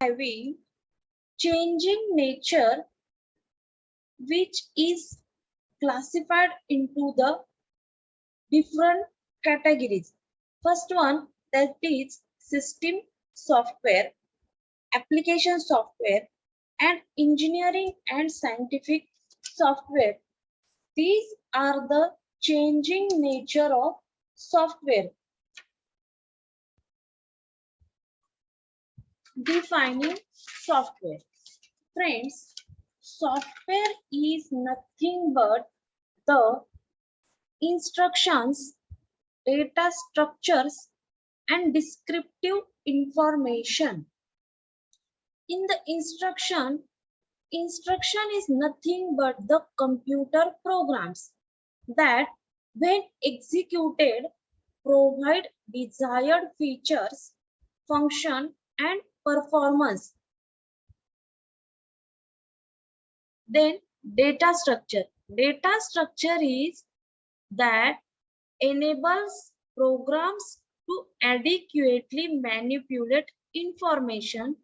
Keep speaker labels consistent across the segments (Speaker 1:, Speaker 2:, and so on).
Speaker 1: Having changing nature, which is classified into the different categories. First one, that is system software, application software, and engineering and scientific software. These are the changing nature of software. Defining software. Friends, software is nothing but the instructions, data structures, and descriptive information. In the instruction is nothing but the computer programs that, when executed, provide desired features, function, and performance. Then data structure. Data structure is that enables programs to adequately manipulate information,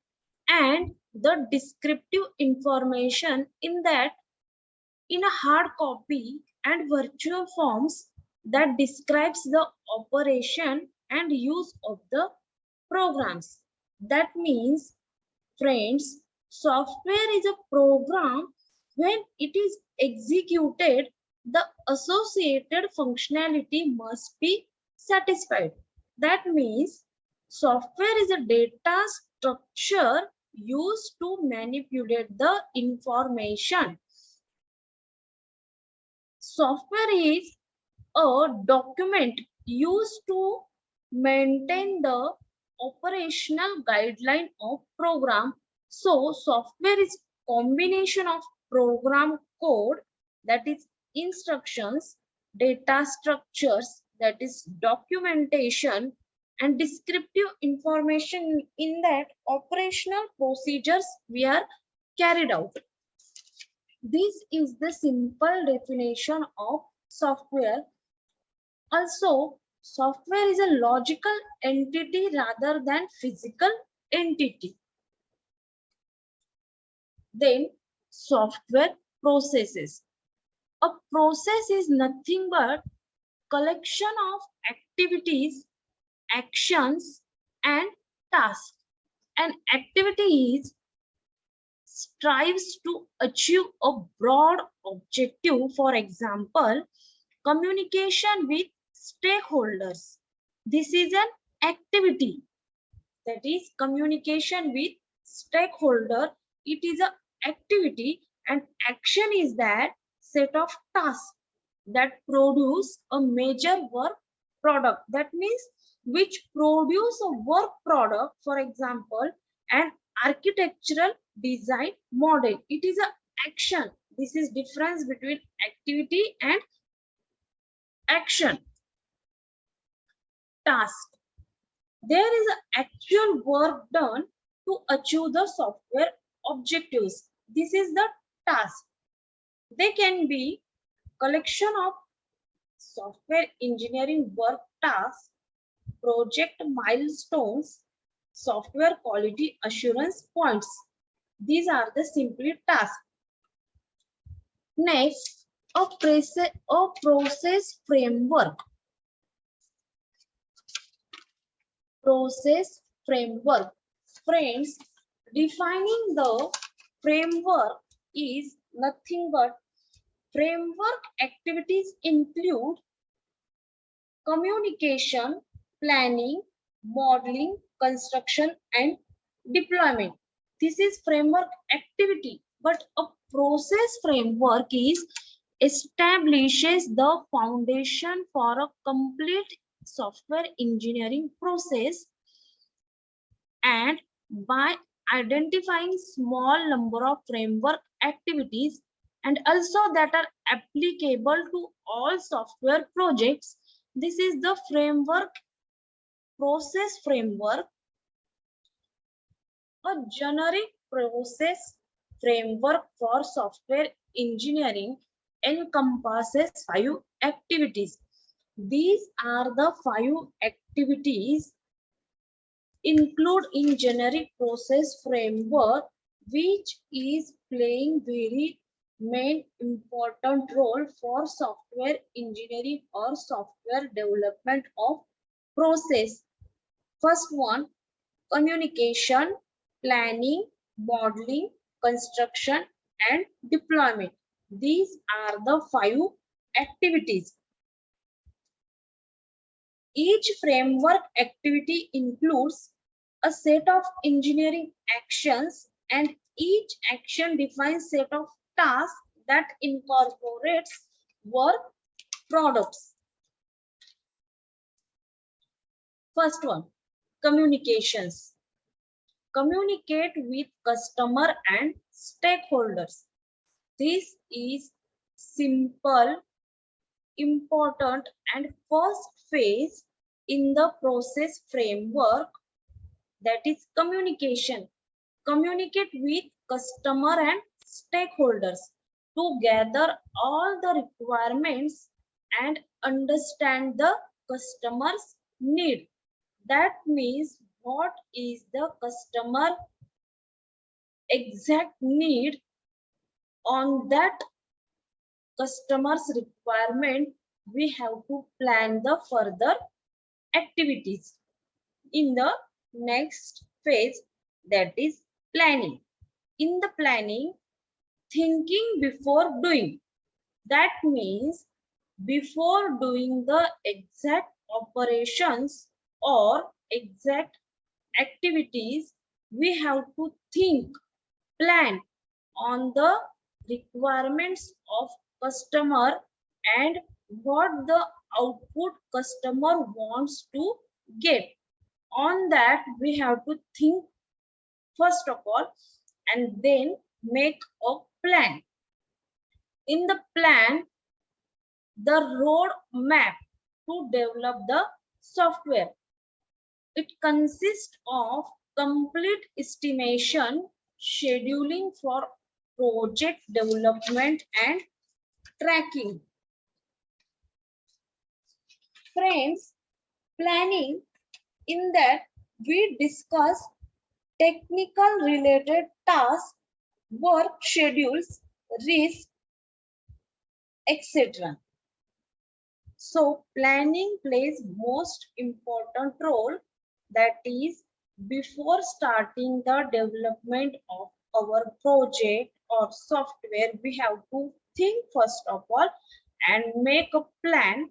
Speaker 1: and the descriptive information in that, in a hard copy and virtual forms, that describes the operation and use of the programs. That means, friends, software is a program. When it is executed, the associated functionality must be satisfied. That means software is a data structure used to manipulate the information. Software is a document used to maintain the operational guideline of program. So software is combination of program code, that is instructions, data structures, that is documentation, and descriptive information in that operational procedures we are carried out. This is the simple definition of software. Also, software is a logical entity rather than physical entity. Then, software processes. A process is nothing but collection of activities, actions, and tasks. An activity is strives to achieve a broad objective. For example, communication with stakeholders. This is an activity, that is communication with stakeholder. It is an activity, and action is that set of tasks that produce a major work product. That means which produce a work product. For example, an architectural design model. It is an action. This is difference between activity and action. Task. There is actual work done to achieve the software objectives. This is the task. They can be collection of software engineering work tasks, project milestones, software quality assurance points. These are the simply tasks. Next, a process framework. Process framework. Friends, defining the framework is nothing but framework activities include communication, planning, modeling, construction, and deployment. This is framework activity, but a process framework is establishes the foundation for a complete software engineering process, and by identifying small number of framework activities and also that are applicable to all software projects. This is the framework, process framework. A generic process framework for software engineering encompasses 5 activities. These are the 5 activities include in generic process framework, which is playing very main important role for software engineering or software development of process. First one, communication, planning, modeling, construction, and deployment. These are the 5 activities. Each framework activity includes a set of engineering actions, and each action defines set of tasks that incorporates work products. First one, communications. Communicate with customer and stakeholders. This is simple, important, and first phase in the process framework, that is communication. Communicate with customer and stakeholders to gather all the requirements and understand the customer's need. That means what is the customer exact need on that customer's requirement. We have to plan the further activities in the next phase, that is planning. In the planning, thinking before doing. That means before doing the exact operations or exact activities, we have to think, plan on the requirements of customer and what the output customer wants to get. On that, we have to think first of all and then make a plan. In the plan, the road map to develop the software. It consists of complete estimation, scheduling for project development and tracking. Friends, planning, in that we discuss technical related tasks, work schedules, risk, etc. So planning plays most important role, that is before starting the development of our project or software, we have to think first of all and make a plan.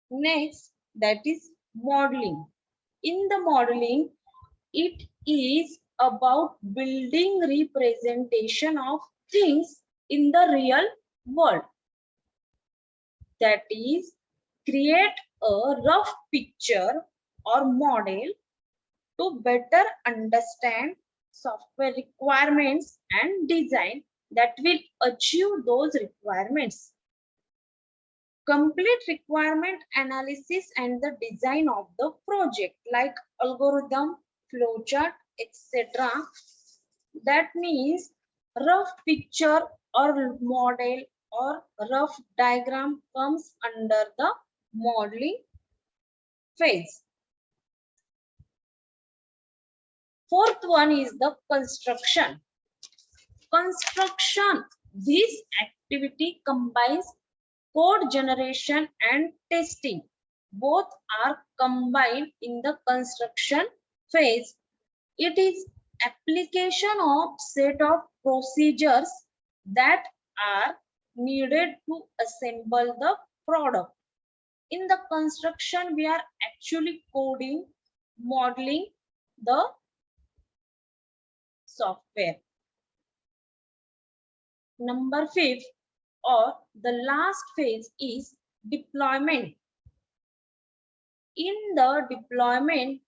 Speaker 1: Next, that is modeling. In the modeling, it is about building representation of things in the real world. That is, create a rough picture or model to better understand software requirements and design that will achieve those requirements. Complete requirement analysis and the design of the project, like algorithm, flowchart, etc. That means rough picture or model or rough diagram comes under the modeling phase. Fourth one is the construction. Construction, this activity combines code generation and testing. Both are combined in the construction phase. It is application of set of procedures that are needed to assemble the product. In the construction, we are actually coding, modeling the software. Number 5 or the last phase is deployment. In the deployment,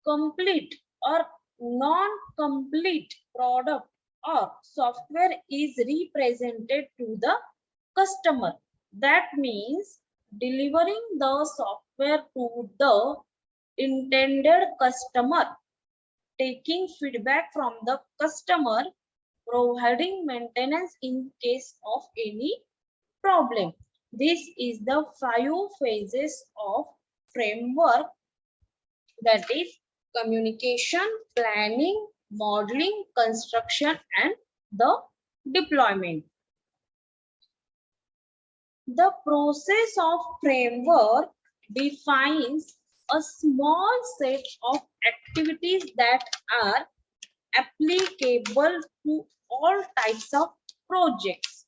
Speaker 1: complete or non-complete product or software is represented to the customer. That means delivering the software to the intended customer, taking feedback from the customer, providing maintenance in case of any problem. This is the 5 phases of framework, that is communication, planning, modeling, construction, and the deployment. The process of framework defines a small set of activities that are applicable to all types of projects.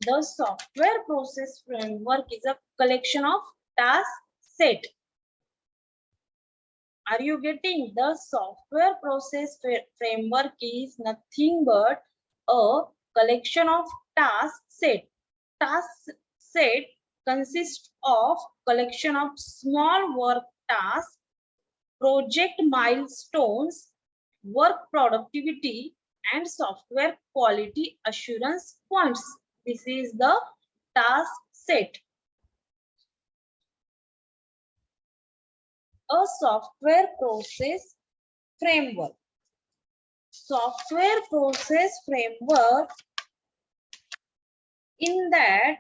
Speaker 1: The software process framework is a collection of task set. Are you getting? The software process framework is nothing but a collection of task set. Task set consists of collection of small work tasks, project milestones, work productivity, and software quality assurance points. This is the task set. A software process framework. Software process framework, in that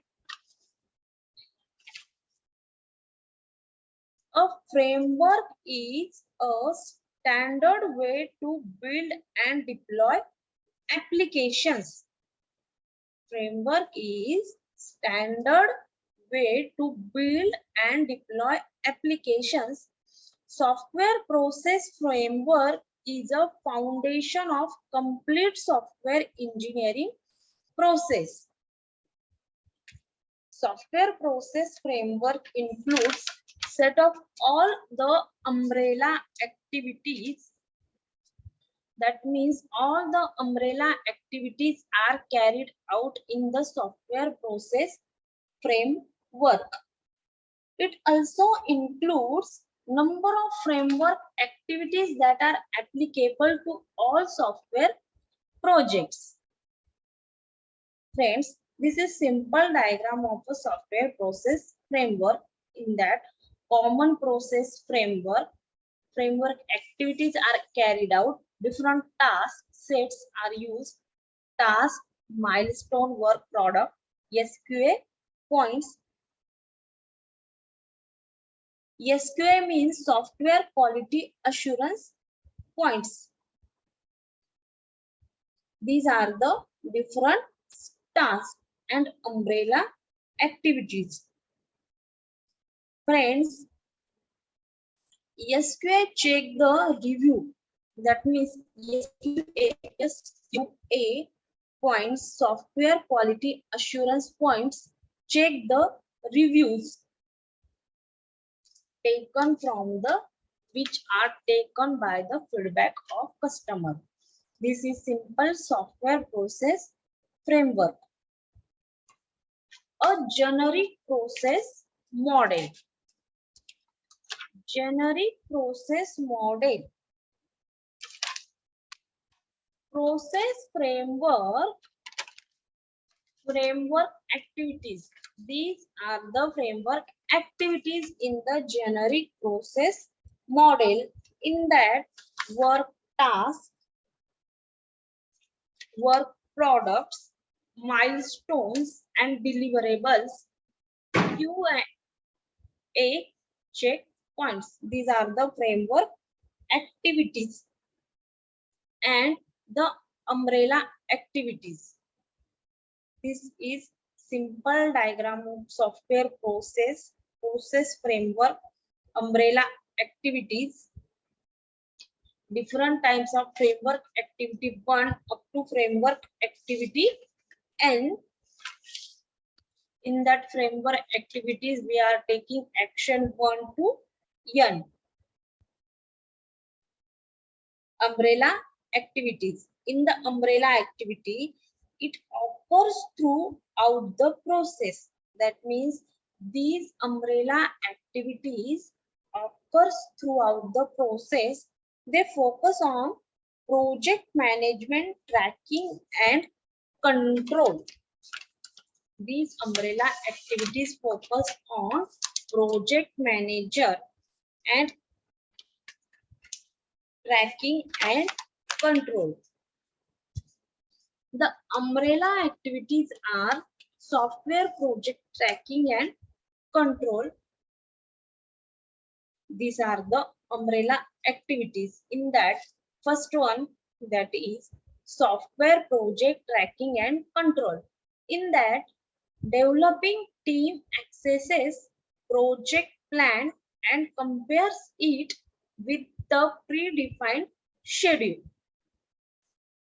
Speaker 1: a framework is a standard way to build and deploy applications. Framework is standard way to build and deploy applications. Software process framework is a foundation of complete software engineering process. Software process framework includes set of all the umbrella activities. That means all the umbrella activities are carried out in the software process framework. It also includes number of framework activities that are applicable to all software projects. Friends, this is simple diagram of a software process framework. In that, common process framework activities are carried out, different task sets are used, task, milestone, work product, SQA points. SQA means software quality assurance points. These are the different tasks and umbrella activities. Friends, SQA check the review. That means SQA points, software quality assurance points, check the reviews taken from the, which are taken by the feedback of customer. This is simple software process framework. A generic process model. Generic process model. Process framework activities. These are the framework activities in the generic process model. In that, work tasks, work products, milestones, and deliverables, QA check points. These are the framework activities and the umbrella activities. This is simple diagram of software process framework, umbrella activities, different types of framework activity 1 up to framework activity N. In that framework activities, we are taking action 1 to N. Umbrella activities. In the umbrella activity, it occurs throughout the process. That means these umbrella activities occurs throughout the process. They focus on project management, tracking, and control. These umbrella activities focus on project manager and tracking and control. The umbrella activities are software project tracking and control. These are the umbrella activities. In that, first one, that is software project tracking and control. In that, developing team accesses project plan and compares it with the predefined schedule.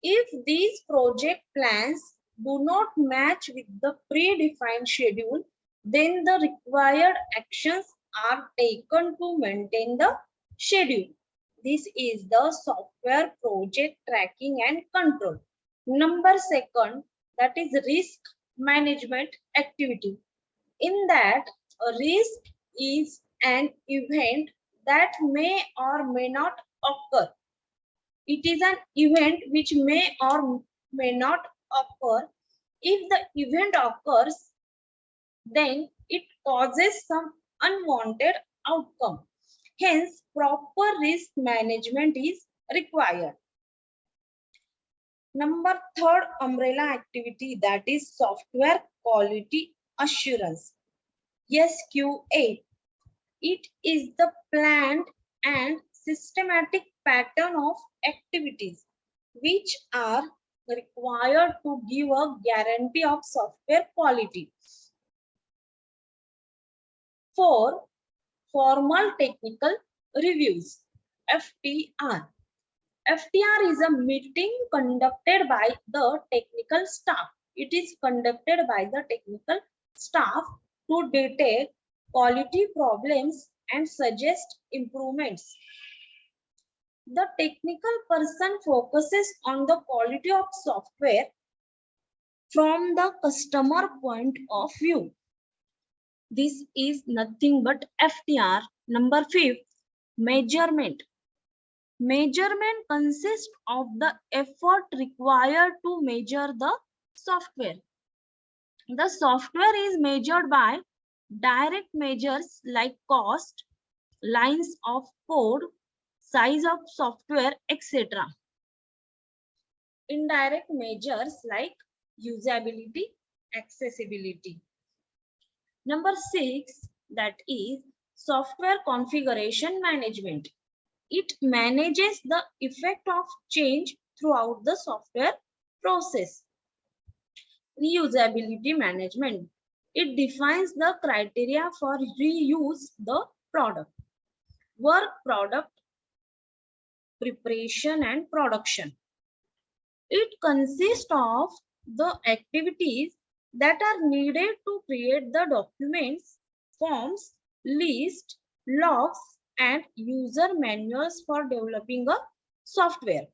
Speaker 1: If these project plans do not match with the predefined schedule, then the required actions are taken to maintain the schedule. This is the software project tracking and control. Number second, that is risk management activity. In that, a risk is an event that may or may not occur. It is an event which may or may not occur. If the event occurs, then it causes some unwanted outcome. Hence, proper risk management is required. Number third umbrella activity, that is software quality assurance. SQA. It is the planned and systematic pattern of activities which are required to give a guarantee of software quality. 4. Formal technical reviews. FTR. FTR is a meeting conducted by the technical staff. It is conducted by the technical staff to detect quality problems and suggest improvements. The technical person focuses on the quality of software from the customer point of view. This is nothing but FTR. Number 5, measurement. Measurement consists of the effort required to measure the software. The software is measured by direct measures like cost, lines of code, size of software, etc. Indirect measures like usability, accessibility. Number 6, that is software configuration management. It manages the effect of change throughout the software process. Reusability management. It defines the criteria for reuse the product. Work product preparation and production. It consists of the activities that are needed to create the documents, forms, list, logs, and user manuals for developing a software.